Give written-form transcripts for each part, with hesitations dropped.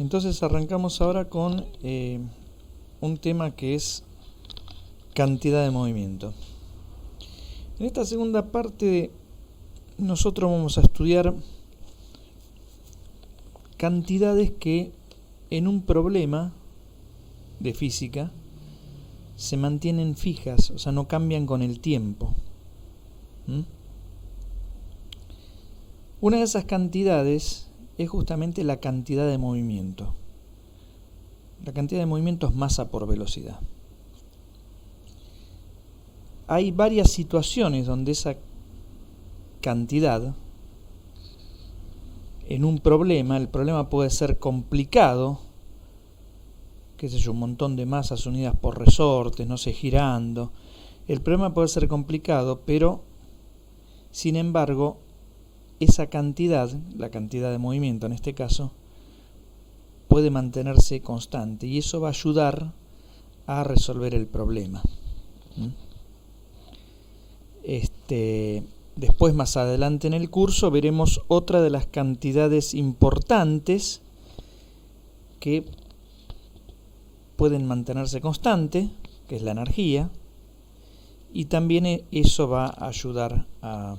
Entonces arrancamos ahora con un tema que es cantidad de movimiento. En esta segunda parte nosotros vamos a estudiar cantidades que en un problema de física se mantienen fijas, o sea, no cambian con el tiempo. Una de esas cantidades es justamente la cantidad de movimiento. La cantidad de movimiento es masa por velocidad. Hay varias situaciones donde esa cantidad, en un problema, el problema puede ser complicado, qué sé yo, un montón de masas unidas por resortes, no sé, girando. El problema puede ser complicado, pero sin embargo, esa cantidad, la cantidad de movimiento en este caso, puede mantenerse constante y eso va a ayudar a resolver el problema. Después, más adelante en el curso, veremos otra de las cantidades importantes que pueden mantenerse constante, que es la energía, y también eso va a ayudar a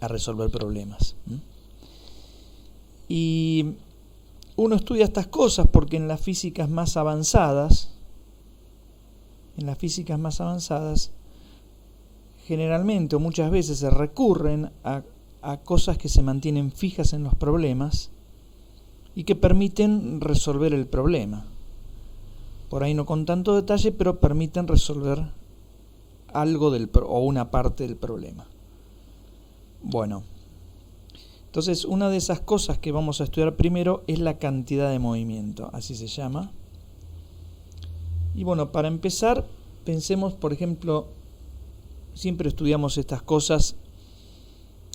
resolver problemas. Y uno estudia estas cosas porque en las físicas más avanzadas, generalmente o muchas veces se recurren a cosas que se mantienen fijas en los problemas y que permiten resolver el problema. Por ahí no con tanto detalle, pero permiten resolver algo o una parte del problema. Bueno, entonces una de esas cosas que vamos a estudiar primero es la cantidad de movimiento, así se llama. Y bueno, para empezar, pensemos, por ejemplo, siempre estudiamos estas cosas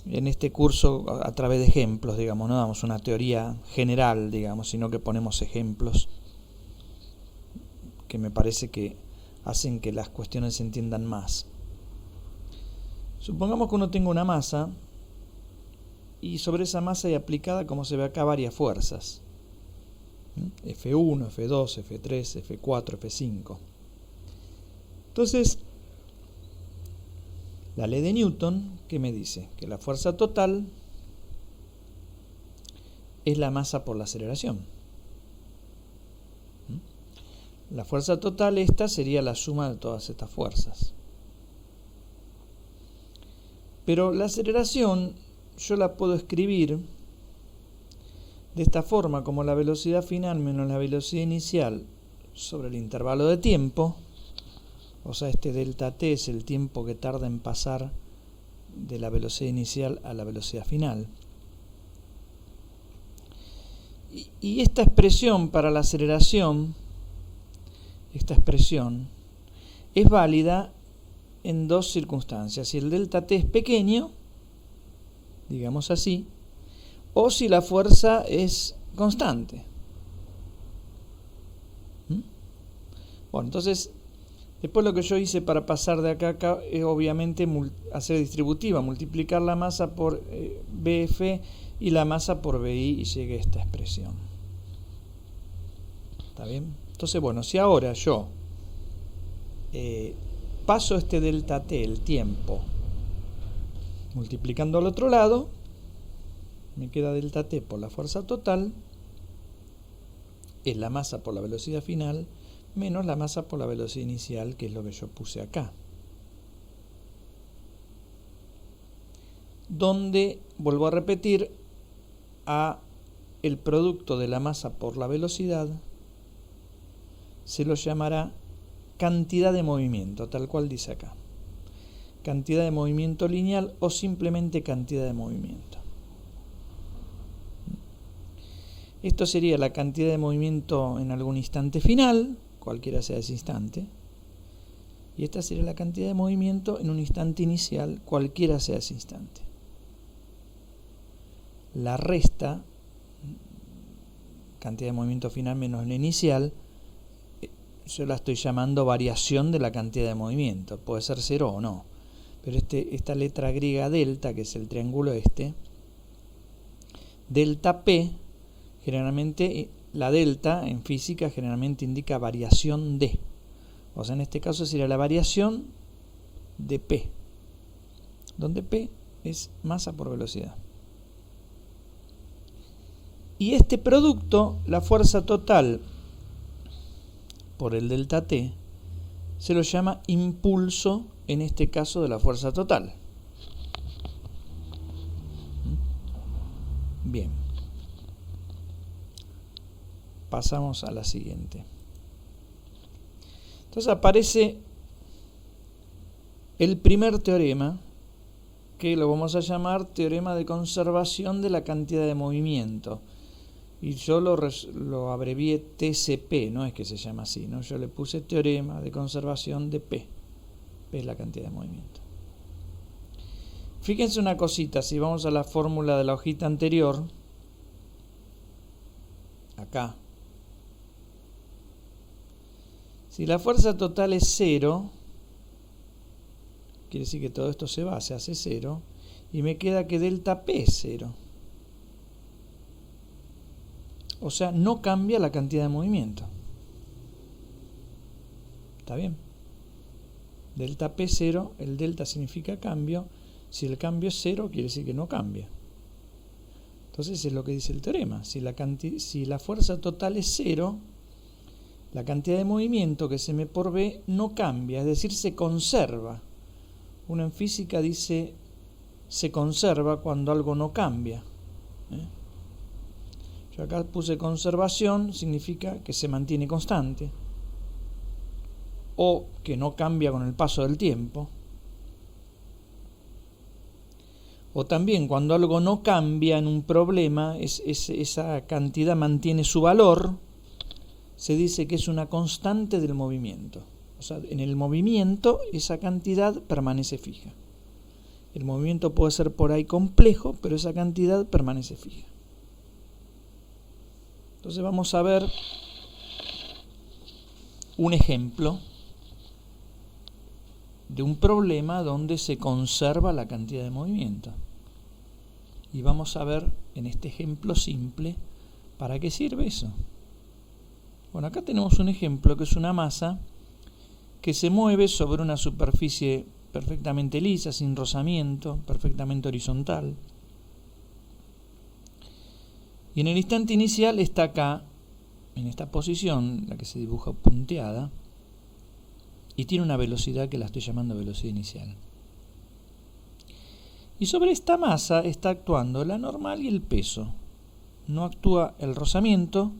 en este curso a través de ejemplos, digamos, no damos una teoría general, digamos, sino que ponemos ejemplos que me parece que hacen que las cuestiones se entiendan más. Supongamos que uno tenga una masa y sobre esa masa hay aplicada, como se ve acá, varias fuerzas. F1, F2, F3, F4, F5. Entonces, la ley de Newton, ¿qué me dice? Que la fuerza total es la masa por la aceleración. La fuerza total esta sería la suma de todas estas fuerzas. Pero la aceleración yo la puedo escribir de esta forma, como la velocidad final menos la velocidad inicial sobre el intervalo de tiempo. O sea, este delta t es el tiempo que tarda en pasar de la velocidad inicial a la velocidad final. Y esta expresión para la aceleración, esta expresión, es válida en dos circunstancias. Si el delta t es pequeño, digamos así, o si la fuerza es constante. Bueno, entonces, después lo que yo hice para pasar de acá a acá es obviamente hacer distributiva, multiplicar la masa por BF y la masa por BI y llegué a esta expresión. ¿Está bien? Entonces, bueno, si ahora yo paso este delta t, el tiempo, multiplicando al otro lado, me queda delta t por la fuerza total, es la masa por la velocidad final, menos la masa por la velocidad inicial, que es lo que yo puse acá. Donde, vuelvo a repetir, a el producto de la masa por la velocidad se lo llamará cantidad de movimiento, tal cual dice acá. Cantidad de movimiento lineal o simplemente cantidad de movimiento. Esto sería la cantidad de movimiento en algún instante final, cualquiera sea ese instante, y esta sería la cantidad de movimiento en un instante inicial, cualquiera sea ese instante. La resta, cantidad de movimiento final menos la inicial, yo la estoy llamando variación de la cantidad de movimiento, puede ser 0 o no, pero esta letra griega delta, que es el triángulo delta P, generalmente la delta en física generalmente indica variación de. O sea, en este caso sería la variación de P, donde P es masa por velocidad. Y este producto, la fuerza total por el delta T, se lo llama impulso, en este caso de la fuerza total. Bien. Pasamos a la siguiente. Entonces aparece el primer teorema, que lo vamos a llamar teorema de conservación de la cantidad de movimiento. Y yo lo abrevié TCP, no es que se llama así, ¿no? Yo le puse teorema de conservación de P. P es la cantidad de movimiento. Fíjense una cosita, si vamos a la fórmula de la hojita anterior, acá, si la fuerza total es 0, quiere decir que todo esto se va, se hace 0, y me queda que delta P es 0. O sea, no cambia la cantidad de movimiento. ¿Está bien? Delta P 0, el delta significa cambio. Si el cambio es 0, quiere decir que no cambia. Entonces es lo que dice el teorema. Si la fuerza total es 0, la cantidad de movimiento que se me por B no cambia, es decir, se conserva. Uno en física dice se conserva cuando algo no cambia. Yo acá puse conservación, significa que se mantiene constante o que no cambia con el paso del tiempo. O también cuando algo no cambia en un problema, esa cantidad mantiene su valor, se dice que es una constante del movimiento. O sea, en el movimiento esa cantidad permanece fija. El movimiento puede ser por ahí complejo, pero esa cantidad permanece fija. Entonces vamos a ver un ejemplo de un problema donde se conserva la cantidad de movimiento. Y vamos a ver en este ejemplo simple para qué sirve eso. Bueno, acá tenemos un ejemplo que es una masa que se mueve sobre una superficie perfectamente lisa, sin rozamiento, perfectamente horizontal. Y en el instante inicial está acá, en esta posición, la que se dibuja punteada, y tiene una velocidad que la estoy llamando velocidad inicial. Y sobre esta masa está actuando la normal y el peso. No actúa el rozamiento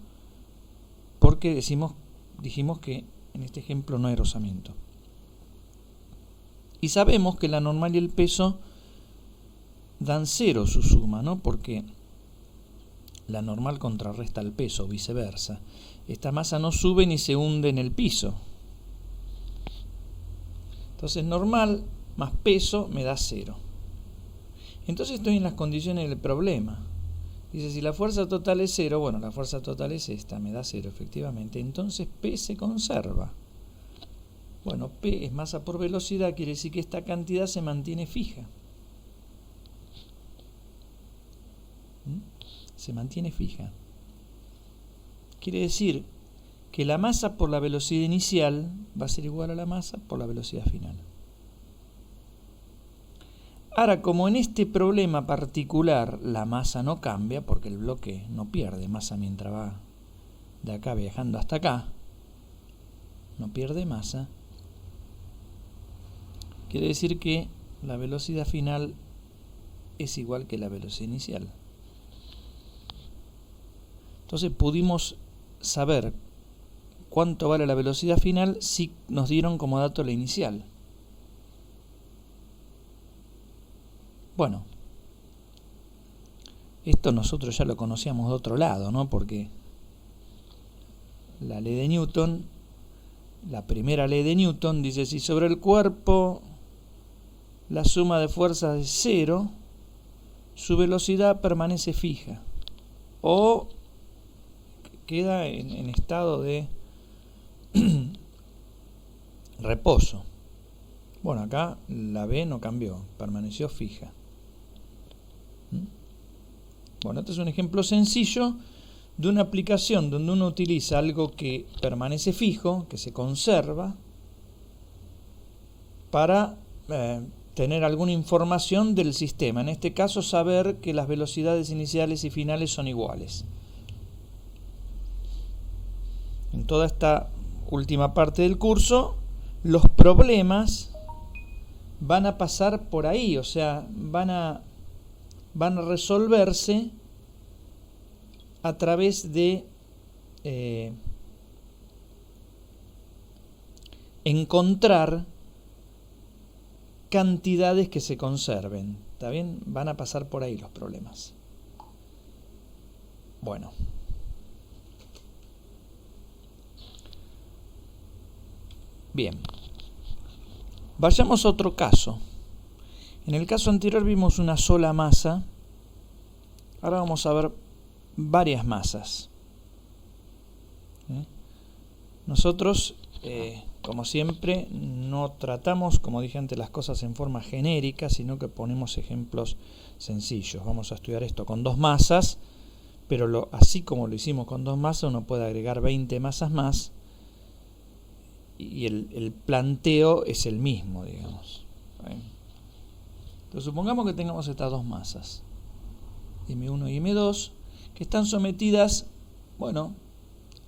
porque dijimos que en este ejemplo no hay rozamiento. Y sabemos que la normal y el peso dan 0 su suma, ¿no? Porque la normal contrarresta al peso, o viceversa. Esta masa no sube ni se hunde en el piso. Entonces normal más peso me da 0. Entonces estoy en las condiciones del problema. Dice, si la fuerza total es 0, bueno, la fuerza total es esta, me da 0 efectivamente. Entonces P se conserva. Bueno, P es masa por velocidad, quiere decir que esta cantidad se mantiene fija. Se mantiene fija. Quiere decir que la masa por la velocidad inicial va a ser igual a la masa por la velocidad final. Ahora, como en este problema particular la masa no cambia, porque el bloque no pierde masa mientras va de acá viajando hasta acá, no pierde masa, quiere decir que la velocidad final es igual que la velocidad inicial. Entonces pudimos saber cuánto vale la velocidad final si nos dieron como dato la inicial. Bueno, esto nosotros ya lo conocíamos de otro lado, ¿no? Porque la ley de Newton, la primera ley de Newton, dice si sobre el cuerpo la suma de fuerzas es 0, su velocidad permanece fija o queda en estado de reposo. Bueno, acá la B no cambió, permaneció fija. Bueno, este es un ejemplo sencillo de una aplicación donde uno utiliza algo que permanece fijo, que se conserva, para tener alguna información del sistema. En este caso, saber que las velocidades iniciales y finales son iguales. En toda esta última parte del curso, los problemas van a pasar por ahí, o sea, van a resolverse a través de encontrar cantidades que se conserven. ¿Está bien? Van a pasar por ahí los problemas. Bueno. Bien. Vayamos a otro caso. En el caso anterior vimos una sola masa. Ahora vamos a ver varias masas. Nosotros, como siempre, no tratamos, como dije antes, las cosas en forma genérica, sino que ponemos ejemplos sencillos. Vamos a estudiar esto con dos masas, pero así como lo hicimos con dos masas, uno puede agregar 20 masas más y el planteo es el mismo, digamos. Entonces, supongamos que tengamos estas dos masas, M1 y M2, que están sometidas, bueno,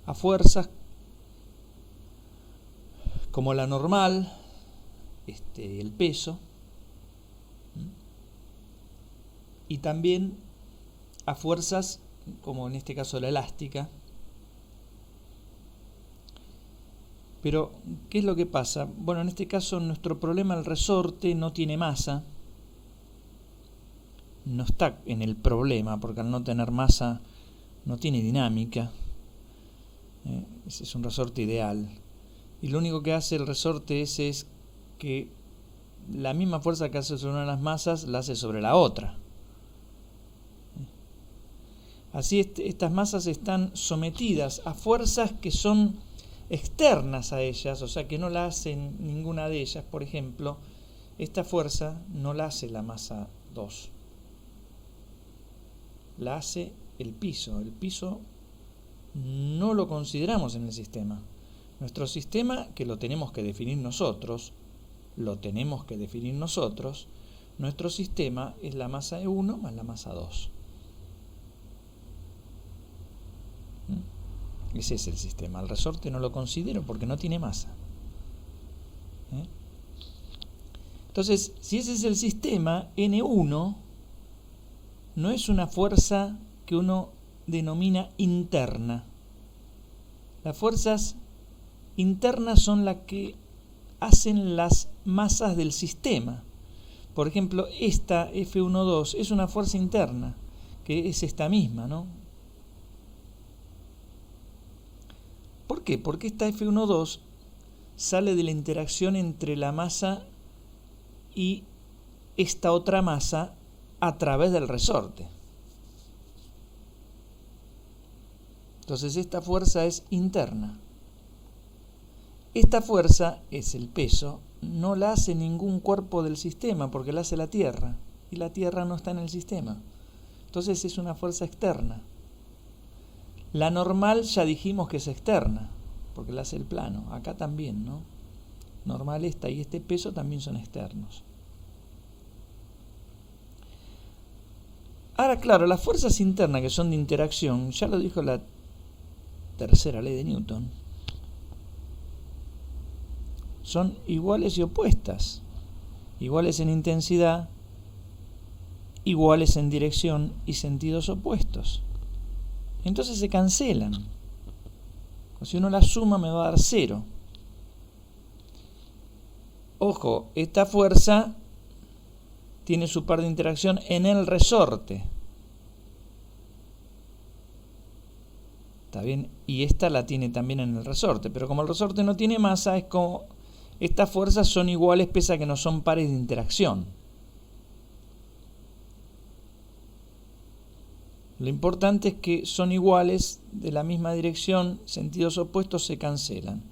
a fuerzas como la normal, el peso, y también a fuerzas como en este caso la elástica. Pero, ¿qué es lo que pasa? Bueno, en este caso nuestro problema, el resorte no tiene masa, no está en el problema, porque al no tener masa no tiene dinámica. Ese es un resorte ideal. Y lo único que hace el resorte ese es que la misma fuerza que hace sobre una de las masas la hace sobre la otra. Así estas masas están sometidas a fuerzas que son externas a ellas, o sea que no la hacen ninguna de ellas. Por ejemplo, esta fuerza no la hace la masa 2, la hace el piso. El piso no lo consideramos en el sistema. Nuestro sistema, que lo tenemos que definir nosotros, nuestro sistema es la masa de 1 más la masa 2. Ese es el sistema. El resorte no lo considero porque no tiene masa. Entonces, si ese es el sistema, N1 no es una fuerza que uno denomina interna. Las fuerzas internas son las que hacen las masas del sistema. Por ejemplo, esta F12 es una fuerza interna, que es esta misma, ¿no? ¿Por qué? Porque esta F12 sale de la interacción entre la masa y esta otra masa a través del resorte. Entonces esta fuerza es interna. Esta fuerza es el peso, no la hace ningún cuerpo del sistema porque la hace la Tierra y la Tierra no está en el sistema. Entonces es una fuerza externa. La normal ya dijimos que es externa porque la hace el plano. Acá también, ¿no? Normal esta y este peso también son externos. Ahora, claro, las fuerzas internas que son de interacción, ya lo dijo la tercera ley de Newton, son iguales y opuestas, iguales en intensidad, iguales en dirección y sentidos opuestos. Entonces se cancelan. Si uno la suma me va a dar 0. Ojo, esta fuerza tiene su par de interacción en el resorte. ¿Está bien? Y esta la tiene también en el resorte. Pero como el resorte no tiene masa, es como estas fuerzas son iguales pese a que no son pares de interacción. Lo importante es que son iguales, de la misma dirección, sentidos opuestos se cancelan.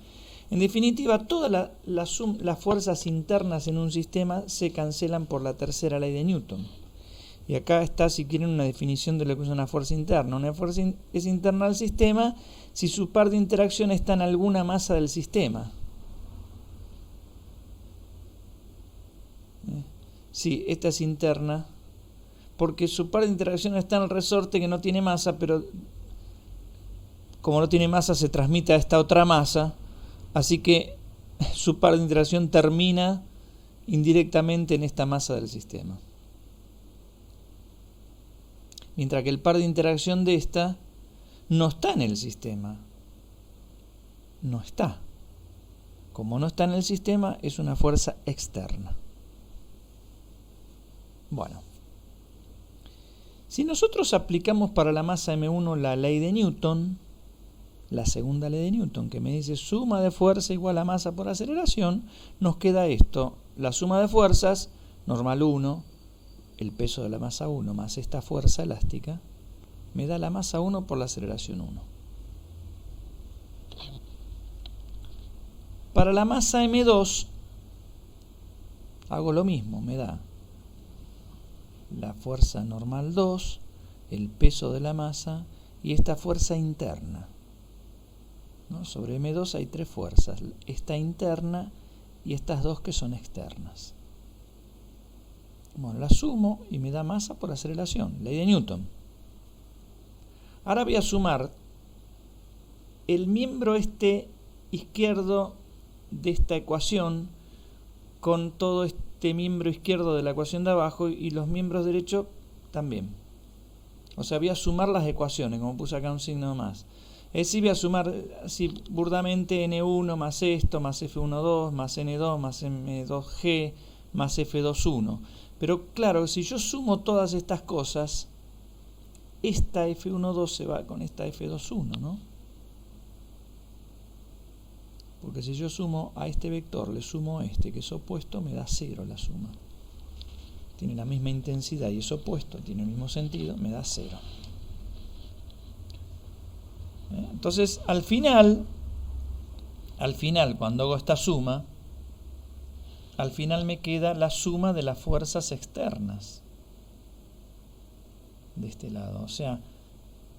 En definitiva, todas las fuerzas internas en un sistema se cancelan por la tercera ley de Newton. Y acá está, si quieren, una definición de lo que es una fuerza interna. Una fuerza es interna al sistema si su par de interacción está en alguna masa del sistema. Sí, esta es interna, porque su par de interacción está en el resorte que no tiene masa, pero como no tiene masa se transmite a esta otra masa, así que su par de interacción termina indirectamente en esta masa del sistema. Mientras que el par de interacción de esta no está en el sistema. No está. Como no está en el sistema, es una fuerza externa. Bueno. Si nosotros aplicamos para la masa M1 la ley de Newton, la segunda ley de Newton, que me dice suma de fuerza igual a masa por aceleración, nos queda esto. La suma de fuerzas, normal 1, el peso de la masa 1 más esta fuerza elástica, me da la masa 1 por la aceleración 1. Para la masa M2, hago lo mismo, me da la fuerza normal 2, el peso de la masa y esta fuerza interna. ¿No? Sobre M2 hay 3 fuerzas, esta interna y estas 2 que son externas. Bueno, la sumo y me da masa por aceleración, ley de Newton. Ahora voy a sumar el miembro izquierdo de esta ecuación con todo este miembro izquierdo de la ecuación de abajo y los miembros derechos también. O sea, voy a sumar las ecuaciones, como puse acá un signo más. Es decir, voy a sumar así burdamente N1 más esto, más F12, más N2, más M2G, más F21. Pero claro, si yo sumo todas estas cosas, esta F12 se va con esta F21, ¿no? Porque si yo sumo a este vector, le sumo a este, que es opuesto, me da 0 la suma. Tiene la misma intensidad y es opuesto, tiene el mismo sentido, me da 0. Entonces, al final, cuando hago esta suma, al final me queda la suma de las fuerzas externas de este lado. O sea,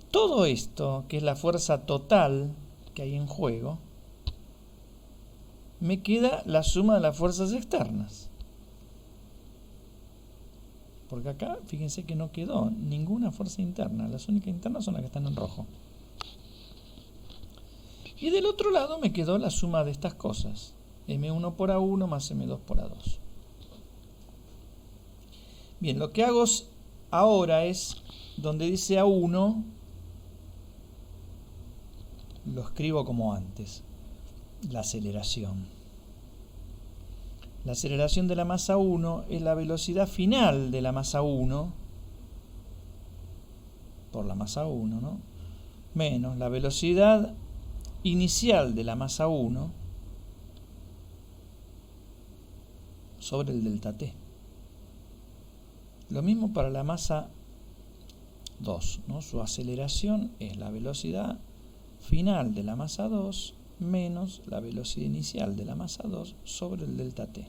todo esto, que es la fuerza total que hay en juego, me queda la suma de las fuerzas externas. Porque acá, fíjense que no quedó ninguna fuerza interna. Las únicas internas son las que están en rojo. Y del otro lado me quedó la suma de estas cosas. M1 por A1 más M2 por A2. Bien, lo que hago ahora es, donde dice A1, lo escribo como antes. La aceleración. La aceleración de la masa 1 es la velocidad final de la masa 1 por la masa 1, ¿no? Menos la velocidad inicial de la masa 1 sobre el delta t. Lo mismo para la masa 2, ¿no? Su aceleración es la velocidad final de la masa 2 menos la velocidad inicial de la masa 2 sobre el delta t.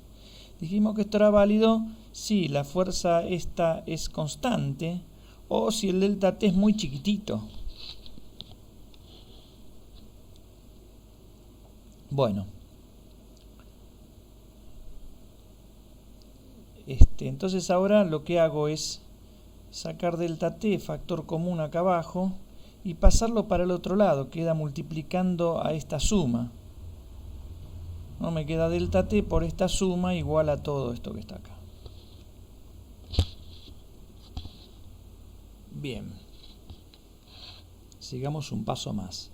Dijimos que esto era válido si la fuerza esta es constante o si el delta t es muy chiquitito. Bueno, entonces ahora lo que hago es sacar delta t, factor común acá abajo, y pasarlo para el otro lado. Queda multiplicando a esta suma. No me queda delta t por esta suma igual a todo esto que está acá. Bien. Sigamos un paso más.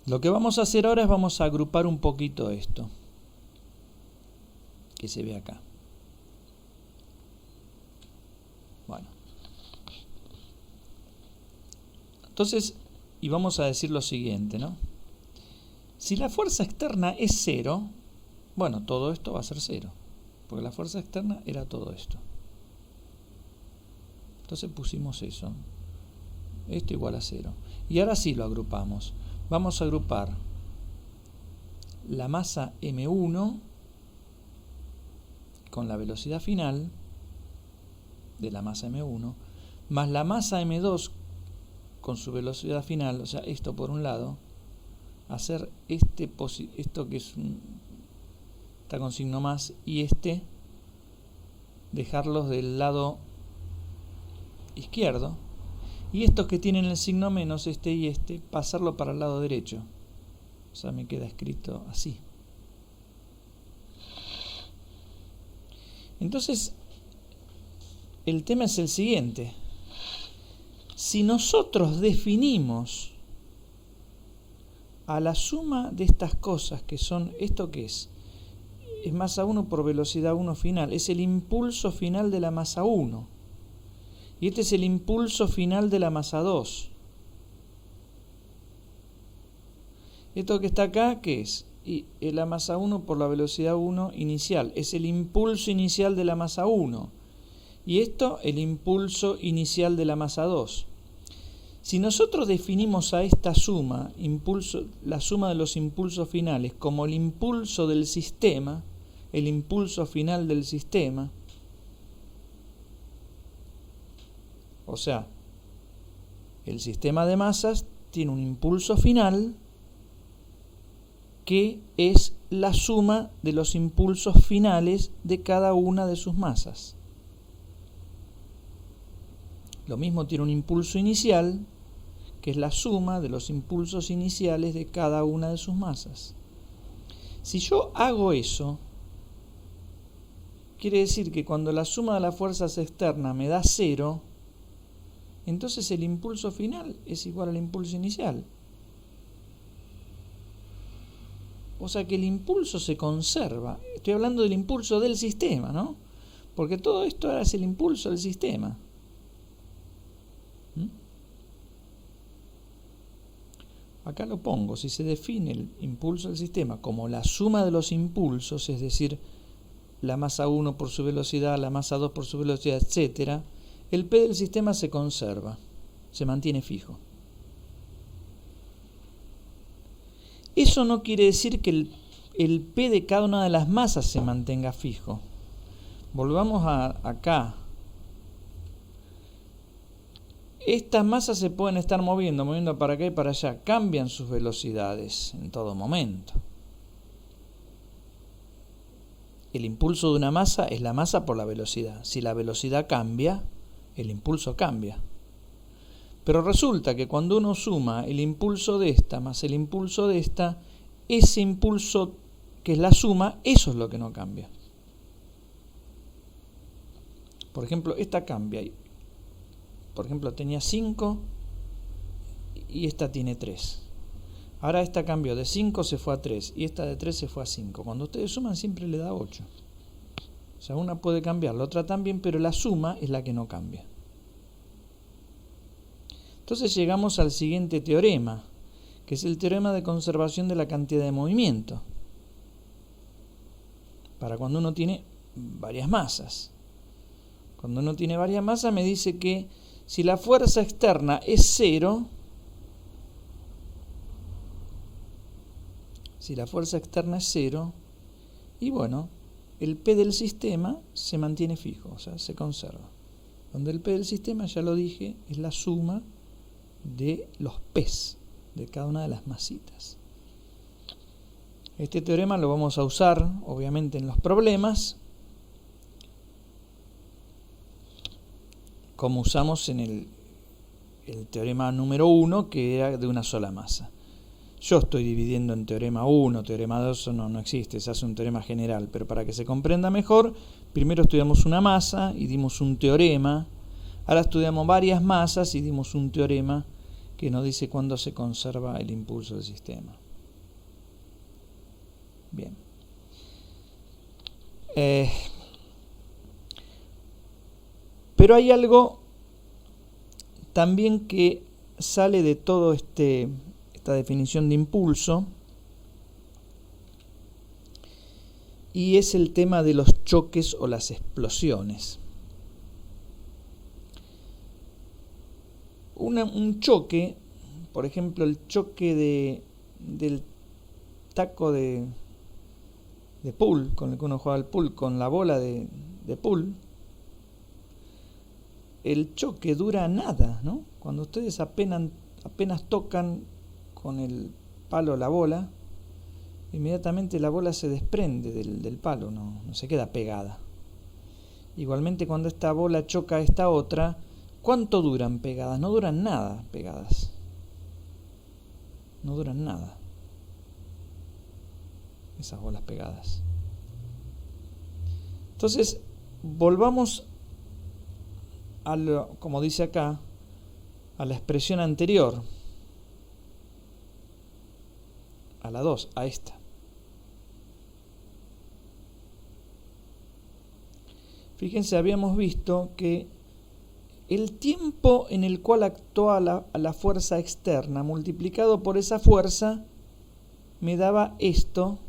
Lo que vamos a hacer ahora es vamos a agrupar un poquito esto que se ve acá. Bueno. Entonces, y vamos a decir lo siguiente, ¿no? Si la fuerza externa es 0, bueno, todo esto va a ser 0, porque la fuerza externa era todo esto. Entonces pusimos eso. Esto igual a 0. Y ahora sí lo agrupamos. Vamos a agrupar la masa M1 con la velocidad final de la masa m1, más la masa m2 con su velocidad final, o sea, esto por un lado, hacer esto que está con signo más, y dejarlos del lado izquierdo, y estos que tienen el signo menos, y pasarlo para el lado derecho. O sea, me queda escrito así. Entonces, el tema es el siguiente. Si nosotros definimos a la suma de estas cosas, que son, ¿esto qué es? Es masa 1 por velocidad 1 final. Es el impulso final de la masa 1. Y este es el impulso final de la masa 2. Esto que está acá, ¿qué es? Y la masa 1 por la velocidad 1 inicial. Es el impulso inicial de la masa 1. Y esto, el impulso inicial de la masa 2. Si nosotros definimos a esta suma, la suma de los impulsos finales, como el impulso del sistema, el impulso final del sistema, o sea, el sistema de masas tiene un impulso final que es la suma de los impulsos finales de cada una de sus masas. Lo mismo tiene un impulso inicial, que es la suma de los impulsos iniciales de cada una de sus masas. Si yo hago eso, quiere decir que cuando la suma de las fuerzas externas me da 0, entonces el impulso final es igual al impulso inicial. O sea que el impulso se conserva. Estoy hablando del impulso del sistema, ¿no? Porque todo esto ahora es el impulso del sistema. Acá lo pongo. Si se define el impulso del sistema como la suma de los impulsos, es decir, la masa 1 por su velocidad, la masa 2 por su velocidad, etc., el P del sistema se conserva, se mantiene fijo. Eso no quiere decir que el P de cada una de las masas se mantenga fijo. Volvamos acá. Estas masas se pueden estar moviendo para acá y para allá. Cambian sus velocidades en todo momento. El impulso de una masa es la masa por la velocidad. Si la velocidad cambia, el impulso cambia. Pero resulta que cuando uno suma el impulso de esta más el impulso de esta, ese impulso que es la suma, eso es lo que no cambia. Por ejemplo, esta cambia. Por ejemplo, tenía 5 y esta tiene 3. Ahora esta cambió, de 5 se fue a 3 y esta de 3 se fue a 5. Cuando ustedes suman siempre le da 8. O sea, una puede cambiar, la otra también, pero la suma es la que no cambia. Entonces llegamos al siguiente teorema, que es el teorema de conservación de la cantidad de movimiento. Para cuando uno tiene varias masas. Cuando uno tiene varias masas me dice que si la fuerza externa es 0, y bueno, el P del sistema se mantiene fijo, o sea, se conserva. Donde el P del sistema, ya lo dije, es la suma de los P's de cada una de las masitas. Este teorema lo vamos a usar, obviamente, en los problemas, como usamos en el teorema número 1, que era de una sola masa. Yo estoy dividiendo en teorema 1, teorema 2, no existe, se hace un teorema general, pero para que se comprenda mejor, primero estudiamos una masa y dimos un teorema, ahora estudiamos varias masas y dimos un teorema que nos dice cuándo se conserva el impulso del sistema. Bien. Pero hay algo también que sale de todo esta definición de impulso, y es el tema de los choques o las explosiones. Un choque, por ejemplo, el choque del taco de pool, con el que uno juega al pool, con la bola de pool, el choque dura nada, ¿no? Cuando ustedes apenas tocan con el palo la bola, inmediatamente la bola se desprende del palo, no se queda pegada. Igualmente cuando esta bola choca a esta otra, ¿cuánto duran pegadas? No duran nada pegadas. No duran nada. Esas bolas pegadas. Entonces, volvamos como dice acá, a la expresión anterior, a la 2, a esta. Fíjense, habíamos visto que el tiempo en el cual actúa a la fuerza externa multiplicado por esa fuerza me daba esto,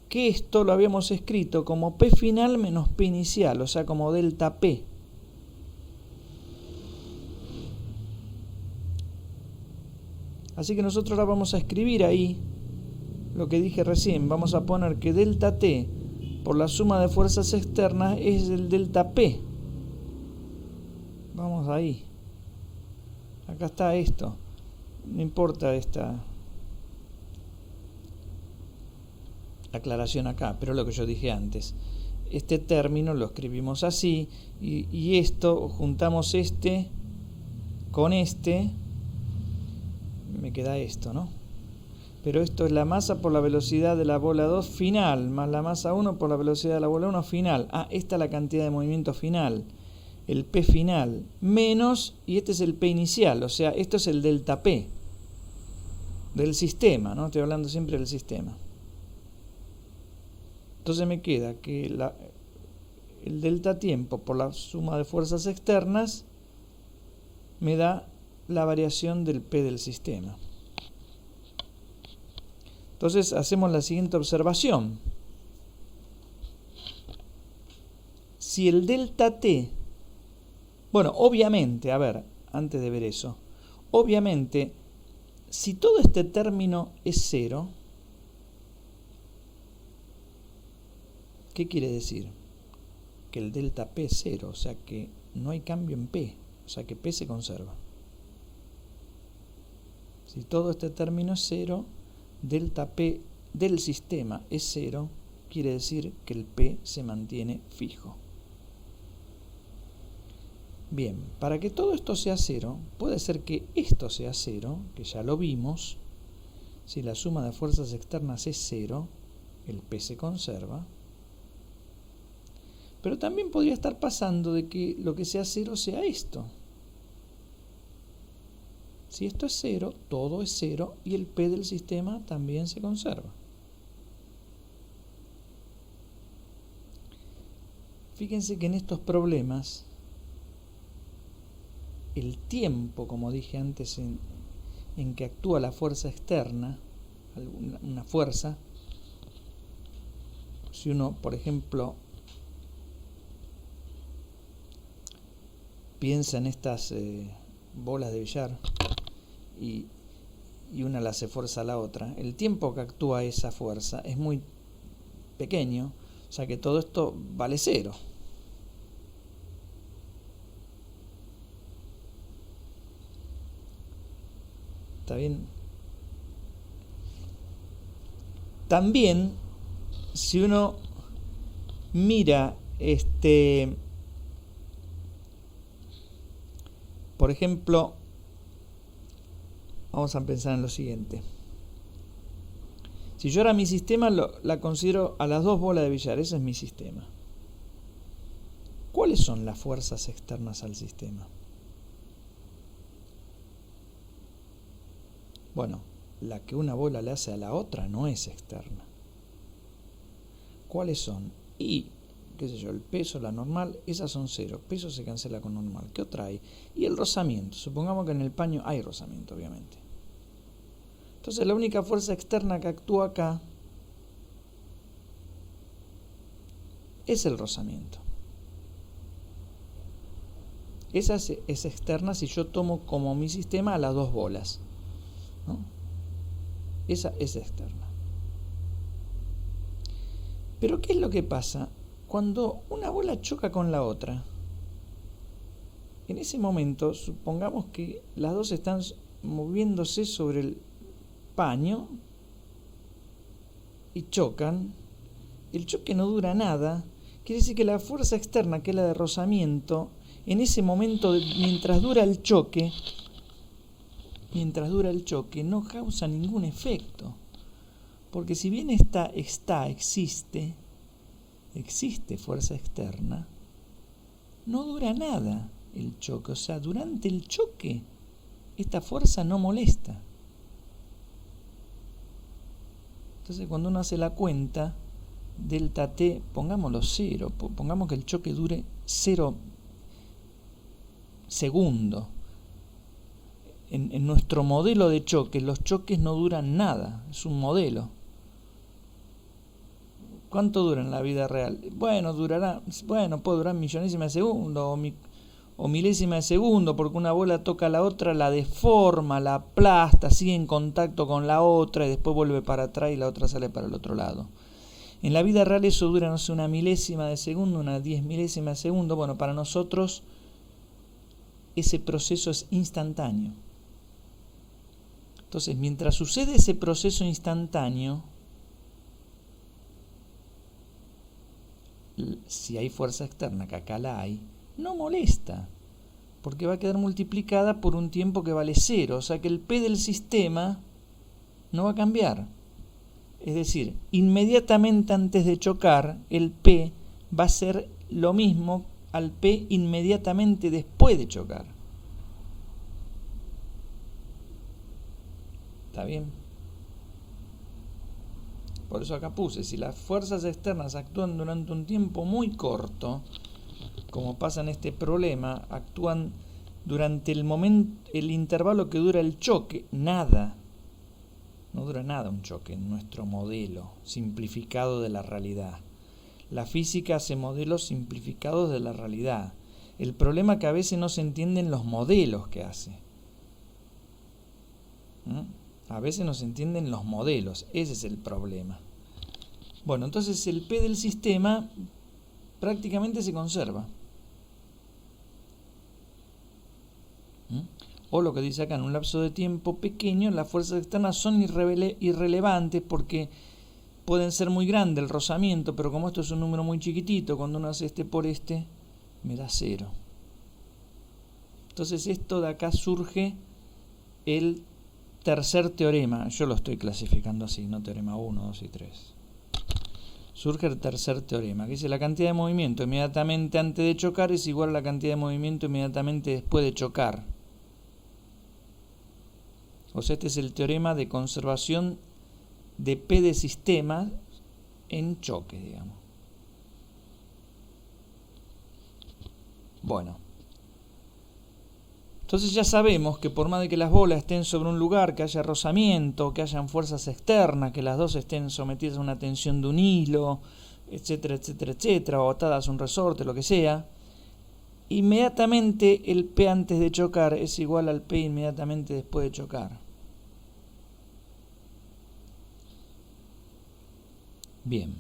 que esto lo habíamos escrito como P final menos P inicial, o sea, como delta P. Así que nosotros ahora vamos a escribir ahí lo que dije recién. Vamos a poner que delta T por la suma de fuerzas externas es el delta P. Vamos ahí. Acá está esto. No importa esta aclaración acá, pero lo que yo dije antes. Este término lo escribimos así y esto, juntamos este con este, me queda esto, ¿no? Pero esto es la masa por la velocidad de la bola 2 final, más la masa 1 por la velocidad de la bola 1 final. Esta es la cantidad de movimiento final, el P final, menos, y este es el P inicial, o sea, esto es el delta P del sistema, ¿no? Estoy hablando siempre del sistema. Entonces me queda que el delta tiempo por la suma de fuerzas externas me da la variación del P del sistema. Entonces hacemos la siguiente observación. Si el delta T, bueno, obviamente, a ver, antes de ver eso, obviamente, si todo este término es cero, ¿qué quiere decir? Que el delta P es cero, o sea que no hay cambio en P, o sea que P se conserva. Si todo este término es cero, delta P del sistema es cero, quiere decir que el P se mantiene fijo. Bien, para que todo esto sea cero, puede ser que esto sea cero, que ya lo vimos. Si la suma de fuerzas externas es cero, el P se conserva. Pero también podría estar pasando de que lo que sea cero sea esto. Si esto es cero, todo es cero y el P del sistema también se conserva. Fíjense que en estos problemas, el tiempo, como dije antes, en que actúa la fuerza externa, una fuerza, si uno, por ejemplo, piensa en estas bolas de billar y una le hace fuerza a la otra, el tiempo que actúa esa fuerza es muy pequeño, o sea que todo esto vale cero. ¿Está bien? También, si uno mira por ejemplo, vamos a pensar en lo siguiente. Si yo ahora mi sistema la considero a las dos bolas de billar, ese es mi sistema. ¿Cuáles son las fuerzas externas al sistema? Bueno, la que una bola le hace a la otra no es externa. ¿Cuáles son? Y, qué sé yo, el peso, la normal, esas son cero. Peso se cancela con normal. ¿Qué otra hay? Y el rozamiento. Supongamos que en el paño hay rozamiento, obviamente. Entonces la única fuerza externa que actúa acá es el rozamiento. Esa es externa si yo tomo como mi sistema a las dos bolas, ¿no? Esa es externa. Pero ¿qué es lo que pasa? Cuando una bola choca con la otra, En ese momento, supongamos que las dos están moviéndose sobre el paño y chocan. El choque no dura nada. Quiere decir que la fuerza externa, que es la de rozamiento, en ese momento, mientras dura el choque, no causa ningún efecto. Porque si bien existe fuerza externa, no dura nada el choque. O sea, durante el choque, esta fuerza no molesta. Entonces, cuando uno hace la cuenta, delta T, pongámoslo 0, pongamos que el choque dure 0 segundos. En nuestro modelo de choque, los choques no duran nada, es un modelo. ¿Cuánto dura en la vida real? Bueno, puede durar millonésima de segundo o milésima de segundo, porque una bola toca a la otra, la deforma, la aplasta, sigue en contacto con la otra y después vuelve para atrás y la otra sale para el otro lado. En la vida real eso dura, no sé, una milésima de segundo, una 10 milésimas de segundo. Bueno, para nosotros ese proceso es instantáneo. Entonces, mientras sucede ese proceso instantáneo, si hay fuerza externa, que acá la hay, no molesta, porque va a quedar multiplicada por un tiempo que vale 0, o sea que el P del sistema no va a cambiar. Es decir, inmediatamente antes de chocar, el P va a ser lo mismo al P inmediatamente después de chocar. ¿Está bien? Por eso acá puse, si las fuerzas externas actúan durante un tiempo muy corto, como pasa en este problema, actúan durante el intervalo que dura el choque, nada. No dura nada un choque en nuestro modelo simplificado de la realidad. La física hace modelos simplificados de la realidad. El problema es que a veces no se entienden los modelos que hace. A veces no se entienden los modelos, ese es el problema. Bueno, entonces el P del sistema prácticamente se conserva. O lo que dice acá, en un lapso de tiempo pequeño, las fuerzas externas son irrelevantes porque pueden ser muy grandes el rozamiento, pero como esto es un número muy chiquitito, cuando uno hace este por este, me da 0. Entonces esto de acá surge el tercer teorema. Yo lo estoy clasificando así, no teorema 1, 2 y 3. Surge el tercer teorema, que dice la cantidad de movimiento inmediatamente antes de chocar es igual a la cantidad de movimiento inmediatamente después de chocar. O sea, este es el teorema de conservación de P de sistema en choque, digamos. Bueno. Entonces ya sabemos que por más de que las bolas estén sobre un lugar, que haya rozamiento, que hayan fuerzas externas, que las dos estén sometidas a una tensión de un hilo, etcétera, etcétera, etcétera, o atadas a un resorte, lo que sea, inmediatamente el P antes de chocar es igual al P inmediatamente después de chocar. Bien.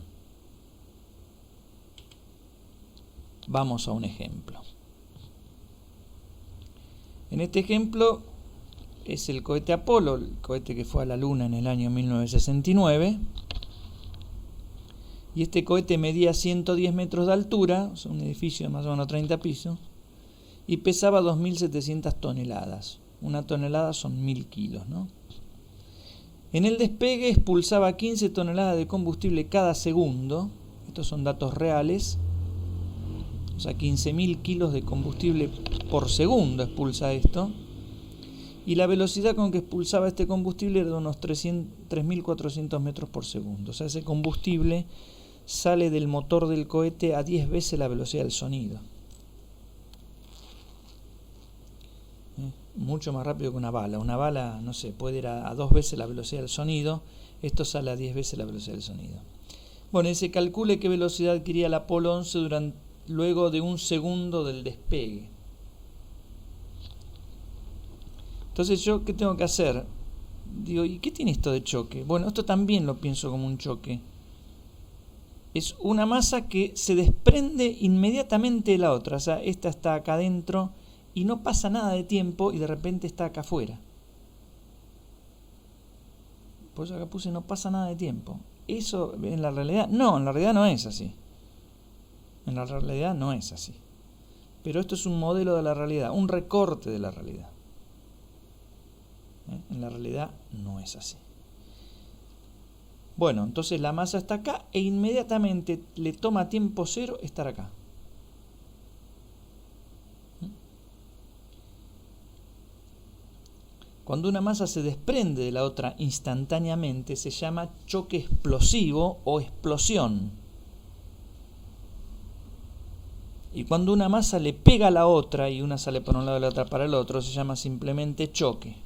Vamos a un ejemplo. En este ejemplo es el cohete Apolo, el cohete que fue a la Luna en el año 1969. Y este cohete medía 110 metros de altura, o sea, un edificio de más o menos 30 pisos, y pesaba 2.700 toneladas. Una tonelada son 1.000 kilos, ¿no? En el despegue expulsaba 15 toneladas de combustible cada segundo. Estos son datos reales. O sea, 15.000 kilos de combustible por segundo expulsa esto. Y la velocidad con que expulsaba este combustible era de unos 3.400 metros por segundo. O sea, ese combustible sale del motor del cohete a 10 veces la velocidad del sonido. Mucho más rápido que una bala. Una bala, no sé, puede ir a 2 veces la velocidad del sonido. Esto sale a 10 veces la velocidad del sonido. Bueno, y se calcule qué velocidad adquiría el Apolo 11 luego de un segundo del despegue. Entonces yo, ¿qué tengo que hacer? Digo, ¿y qué tiene esto de choque? Bueno, esto también lo pienso como un choque. Es una masa que se desprende inmediatamente de la otra. O sea, esta está acá adentro y no pasa nada de tiempo y de repente está acá afuera. Por eso acá puse no pasa nada de tiempo. Eso en la realidad no es así. En la realidad no es así. Pero esto es un modelo de la realidad, un recorte de la realidad. En la realidad no es así. Bueno, entonces la masa está acá e inmediatamente le toma tiempo cero estar acá. Cuando una masa se desprende de la otra instantáneamente, se llama choque explosivo o explosión. Y cuando una masa le pega a la otra y una sale por un lado y la otra para el otro, se llama simplemente choque.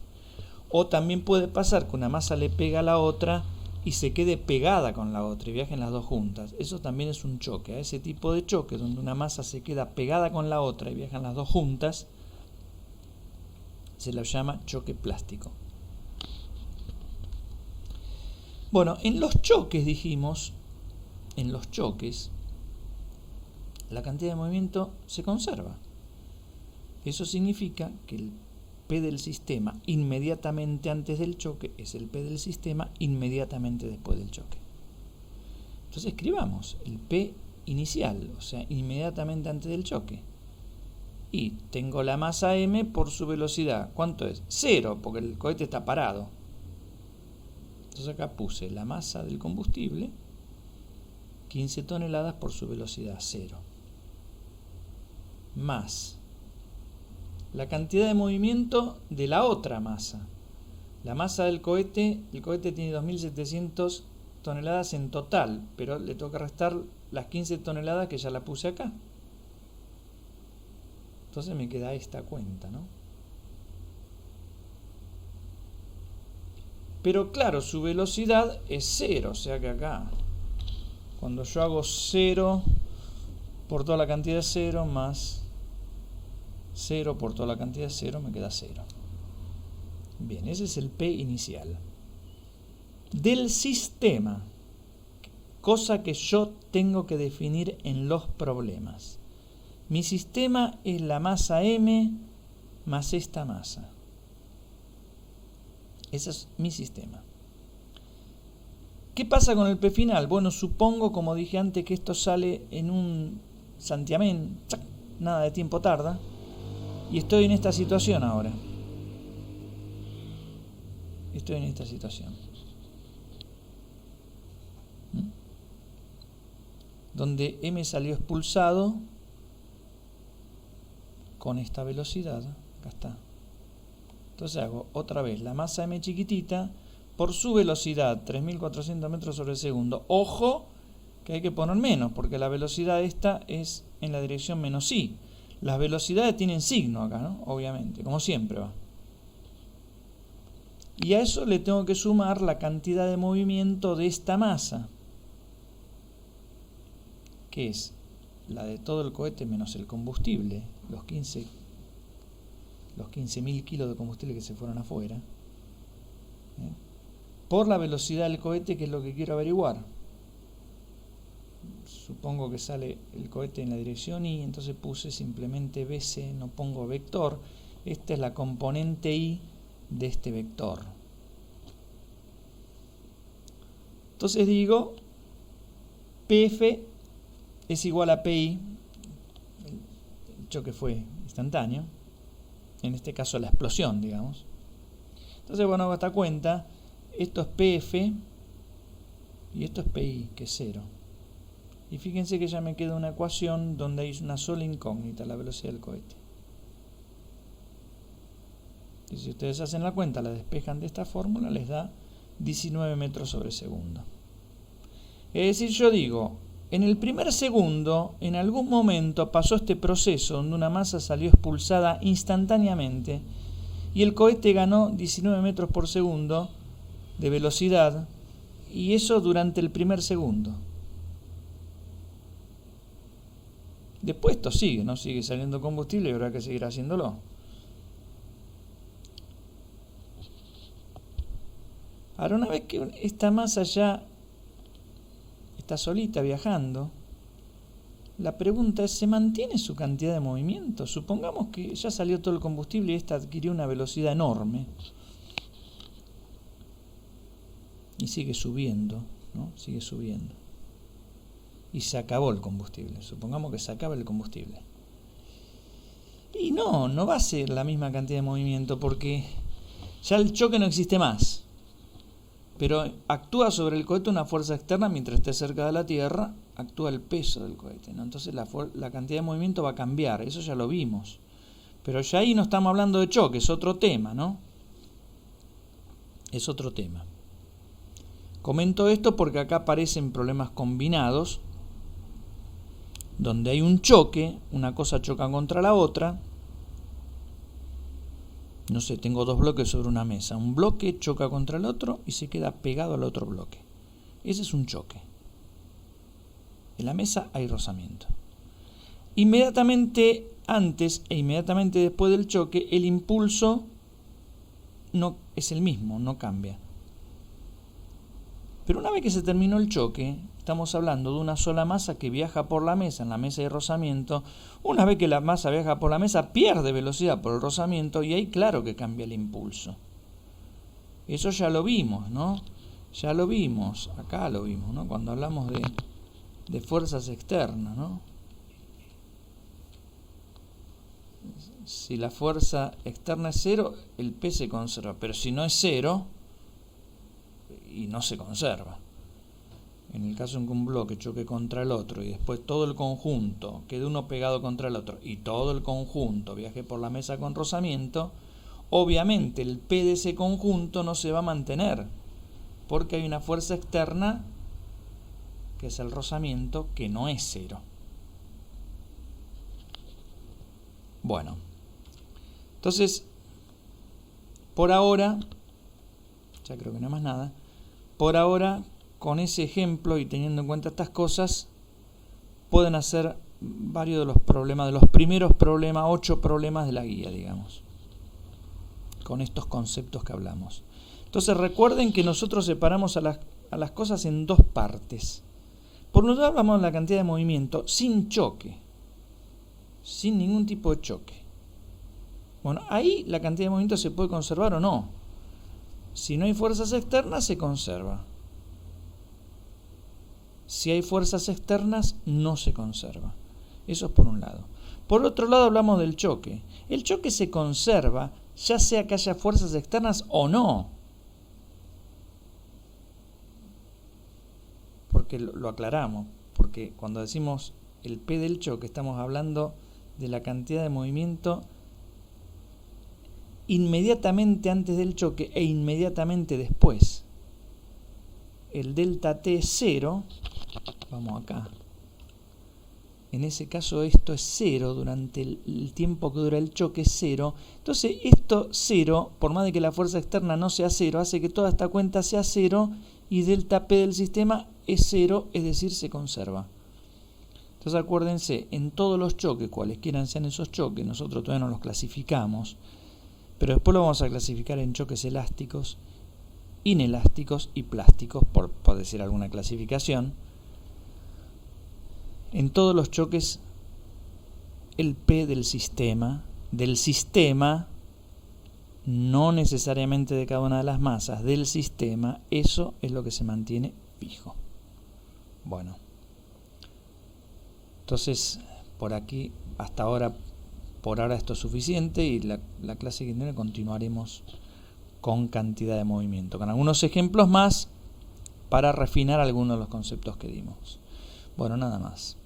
O también puede pasar que una masa le pega a la otra y se quede pegada con la otra y viajen las dos juntas. Eso también es un choque. A ese tipo de choque, donde una masa se queda pegada con la otra y viajan las dos juntas, se lo llama choque plástico. Bueno, en los choques dijimos, en los choques, la cantidad de movimiento se conserva. Eso significa que el P del sistema inmediatamente antes del choque es el P del sistema inmediatamente después del choque. Entonces escribamos el P inicial, o sea, inmediatamente antes del choque. Y tengo la masa m por su velocidad. ¿Cuánto es? 0, porque el cohete está parado. Entonces acá puse la masa del combustible, 15 toneladas por su velocidad 0. Más la cantidad de movimiento de la otra masa. La masa del cohete, el cohete tiene 2.700 toneladas en total, pero le toca restar las 15 toneladas que ya la puse acá. Entonces me queda esta cuenta, ¿no? Pero claro, su velocidad es 0, o sea que acá, cuando yo hago 0 por toda la cantidad de 0 más 0 por toda la cantidad de 0, me queda 0. Bien, ese es el P inicial. Del sistema, cosa que yo tengo que definir en los problemas. Mi sistema es la masa m más esta masa. Ese es mi sistema. ¿Qué pasa con el P final? Bueno, supongo, como dije antes, que esto sale en un santiamén, nada de tiempo tarda, y estoy en esta situación ahora. Estoy en esta situación. Donde m salió expulsado con esta velocidad. Acá está. Entonces hago otra vez la masa m chiquitita por su velocidad, 3.400 metros sobre segundo. Ojo que hay que poner menos, porque la velocidad esta es en la dirección menos i. Las velocidades tienen signo acá, ¿no? Obviamente, como siempre va. Y a eso le tengo que sumar la cantidad de movimiento de esta masa, que es la de todo el cohete menos el combustible, los 15.000 kilos de combustible que se fueron afuera, por la velocidad del cohete, que es lo que quiero averiguar. Supongo que sale el cohete en la dirección y entonces puse simplemente BC, no pongo vector. Esta es la componente I de este vector. Entonces digo, PF es igual a PI, el choque fue instantáneo, en este caso la explosión, digamos. Entonces, bueno, hago esta cuenta, esto es PF y esto es PI, que es 0. Y fíjense que ya me queda una ecuación donde hay una sola incógnita, la velocidad del cohete. Y si ustedes hacen la cuenta, la despejan de esta fórmula, les da 19 metros sobre segundo. Es decir, yo digo, en el primer segundo, en algún momento pasó este proceso donde una masa salió expulsada instantáneamente y el cohete ganó 19 metros por segundo de velocidad, y eso durante el primer segundo. Después esto sigue, ¿no? Sigue saliendo combustible y habrá que seguir haciéndolo. Ahora, una vez que esta masa ya está solita viajando, La pregunta es, ¿se mantiene su cantidad de movimiento? Supongamos que ya salió todo el combustible y esta adquirió una velocidad enorme. Y sigue subiendo, ¿no? Sigue subiendo. Y se acabó el combustible. Supongamos que se acaba el combustible. Y no va a ser la misma cantidad de movimiento porque ya el choque no existe más. Pero actúa sobre el cohete una fuerza externa mientras esté cerca de la Tierra, actúa el peso del cohete, ¿no? Entonces la cantidad de movimiento va a cambiar, eso ya lo vimos. Pero ya ahí no estamos hablando de choque, es otro tema, ¿no? Es otro tema. Comento esto porque acá aparecen problemas combinados, donde hay un choque, una cosa choca contra la otra. No sé, tengo dos bloques sobre una mesa. Un bloque choca contra el otro y se queda pegado al otro bloque. Ese es un choque. En la mesa hay rozamiento. Inmediatamente antes e inmediatamente después del choque, el impulso no es el mismo, no cambia. Pero una vez que se terminó el choque, estamos hablando de una sola masa que viaja por la mesa, en la mesa hay rozamiento. Una vez que la masa viaja por la mesa, pierde velocidad por el rozamiento y ahí claro que cambia el impulso. Eso ya lo vimos, ¿no? Ya lo vimos, acá lo vimos, ¿no? Cuando hablamos de fuerzas externas, ¿no? Si la fuerza externa es cero, el P se conserva, pero si no es cero, y no se conserva. En el caso en que un bloque choque contra el otro y después todo el conjunto quede uno pegado contra el otro y todo el conjunto viaje por la mesa con rozamiento, obviamente el P de ese conjunto no se va a mantener porque hay una fuerza externa que es el rozamiento que no es cero. Bueno, entonces por ahora, ya creo que no hay más nada. Por ahora, con ese ejemplo y teniendo en cuenta estas cosas, pueden hacer varios de los problemas, de los primeros problemas, 8 problemas de la guía, digamos, con estos conceptos que hablamos. Entonces recuerden que nosotros separamos a las cosas en dos partes. Por un lado hablamos de la cantidad de movimiento sin choque, sin ningún tipo de choque. Bueno, ahí la cantidad de movimiento se puede conservar o no. Si no hay fuerzas externas, se conserva. Si hay fuerzas externas, no se conserva. Eso es por un lado. Por otro lado, hablamos del choque. El choque se conserva, ya sea que haya fuerzas externas o no. Porque lo aclaramos. Porque cuando decimos el P del choque, estamos hablando de la cantidad de movimiento inmediatamente antes del choque e inmediatamente después. El delta T es 0, vamos acá, en ese caso esto es 0, durante el tiempo que dura el choque es 0, entonces esto 0, por más de que la fuerza externa no sea 0, hace que toda esta cuenta sea 0 y delta P del sistema es 0, es decir, se conserva. Entonces acuérdense, en todos los choques, cualesquiera sean esos choques, nosotros todavía no los clasificamos, pero después lo vamos a clasificar en choques elásticos, inelásticos y plásticos, por decir alguna clasificación. En todos los choques, el P del sistema, no necesariamente de cada una de las masas, del sistema, eso es lo que se mantiene fijo. Bueno, entonces, por aquí, hasta ahora, por ahora esto es suficiente y la clase que viene continuaremos con cantidad de movimiento, con algunos ejemplos más para refinar algunos de los conceptos que dimos. Bueno, nada más.